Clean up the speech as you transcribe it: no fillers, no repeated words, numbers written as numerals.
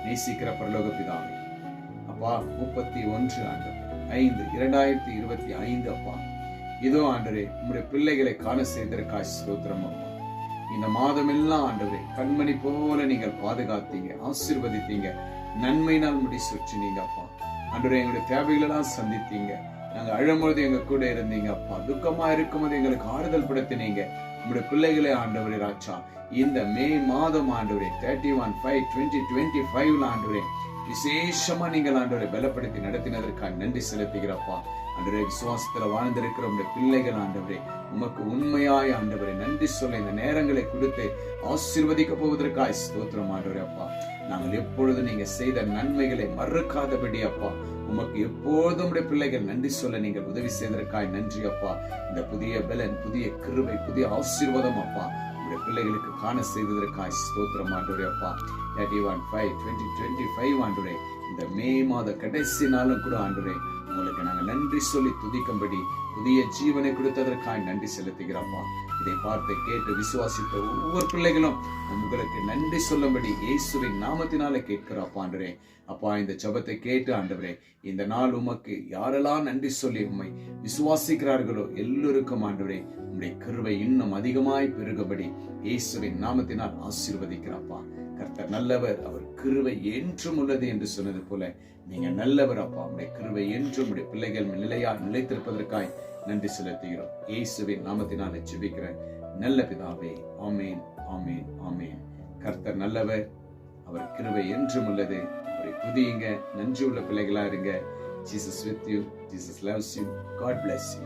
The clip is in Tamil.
நேசிக்கிற பரலோக பிதாவே, அப்பா 31/5/2025 அப்பா, இதோ ஆண்டவரே உம்முடைய பிள்ளைகளை காண செய்ததற்காய் ஸ்தோத்திரம் அப்பா. இந்த மாதமெல்லாம் ஆண்டவரே கண்மணி போல நீங்கள் பாதுகாத்தீங்க, ஆசீர்வதித்தீங்க, நன்மையினால் முடி சுற்றினீங்க அப்பா. ஆண்டவரே எங்களுடைய தேவைகளெல்லாம் சந்தித்தீங்க. நாங்க அழும்போது எங்க கூட இருந்தீங்க அப்பா. துக்கமா இருக்கும்போது எங்களுக்கு ஆறுதல் படுத்தினீங்க. உங்களுடைய பிள்ளைகளே ஆண்டவரே ராஜா, இந்த மே மாதம் ஆண்டவரே 31/5/2025 ஆண்டவரே விசேஷமா நீங்கள் ஆண்டவரை பலப்படுத்தி நடத்தினதற்காக நன்றி செலுத்துகிறப்பா. ஆண்டவரே விசுவாசத்துல வாழ்ந்திருக்கிற உங்களுடைய பிள்ளைகள் ஆண்டவரே உமக்கு உண்மையாய் ஆண்டவரே நன்றி சொல்ல இந்த நேரங்களை கொடுத்து ஆசீர்வதிக்க போவதற்காக ஸ்தோத்திரம் ஆண்டவரே அப்பா. நாங்கள் எப்பொழுது நீங்க செய்த நன்மைகளை மறக்காதபடி அப்பா உமக்கு எப்போதும் உடைய பிள்ளைகள் நன்றி சொல்ல நீங்கள் உதவி செய்ததற்காக நன்றி அப்பா. இந்த புதிய பலன், புதிய கிருபை, புதிய ஆசீர்வாதம் அப்பா உடைய பிள்ளைகளுக்கு காண செய்ததற்காக ஸ்தோத்திரம் ஆண்டவரே அப்பா. 31/5/2025 ஆண்டவரே இந்த மே மாத கடைசி நாளும் கூட ஆண்டவரே உங்களுக்கு நாங்கள் நன்றி சொல்லி துதிக்கும்படி புதிய ஜீவனை கொடுத்ததற்காக நன்றி செலுத்துகிறப்பா. இதை பார்த்து கேட்டு விசுவாசித்த ஒவ்வொரு பிள்ளைகளும் உங்களுக்கு நன்றி சொல்லும்படி இயேசுவின் நாமத்தினால கேட்கிறப்பா ஆண்டவரே அப்பா. இந்த ஜெபத்தை கேட்டு ஆண்டவரே இந்த நாள் உமக்கு யாரெல்லாம் நன்றி சொல்லி உம்மை விசுவாசிக்கிறார்களோ எல்லோருக்கும் ஆண்டவரே உம்முடைய கிருபை இன்னும் அதிகமாய் பெருகபடி இயேசுவின் நாமத்தினால் ஆசீர்வதிக்கிறப்பா. கர்த்தர் நல்லவர், அவர் கிருபை என்றும் உள்ளது என்று சொன்னது போல நீங்க நல்லவர் அப்பா. உடைய கிருபை என்றும் உடைய பிள்ளைகள் நிலைத்திருப்பதற்காய் நன்றி செலுத்துகிறோம். இயேசுவின் நாமத்தினால ஜெபிக்கிறேன் நல்ல பிதாவே, ஆமேன், ஆமேன், ஆமேன். கர்த்தர் நல்லவர், அவர் கிருபை என்றும் உள்ளது. அவரை துதியுங்க, நன்றி உள்ள பிள்ளைகளா இருங்க. Jesus with you, Jesus loves you. God bless you.